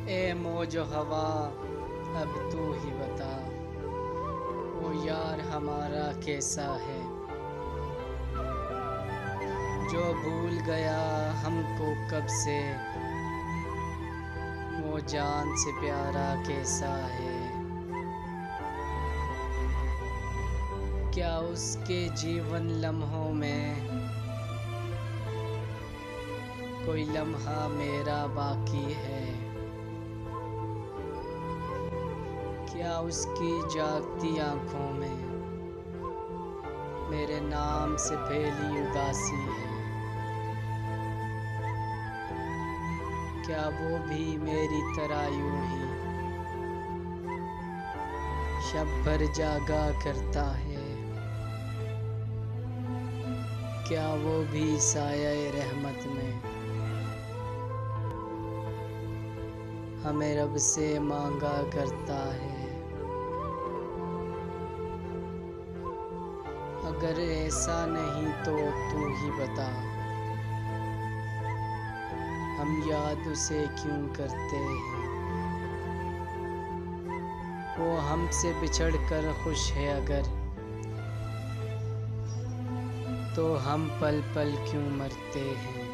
ए मौज हवा अब तू ही बता, वो यार हमारा कैसा है जो भूल गया हमको कब से, वो जान से प्यारा कैसा है। क्या उसके जीवन लम्हों में कोई लम्हा मेरा बाकी है, क्या उसकी जागती आँखों में मेरे नाम से फैली उदासी है, क्या वो भी मेरी तरह यूं ही शब भर जागा करता है, क्या वो भी साये रहमत में हमें रब से मांगा करता है। अगर ऐसा नहीं तो तू ही बता, हम याद उसे क्यों करते हैं, वो हमसे बिछड़ कर खुश है अगर, तो हम पल पल क्यों मरते हैं।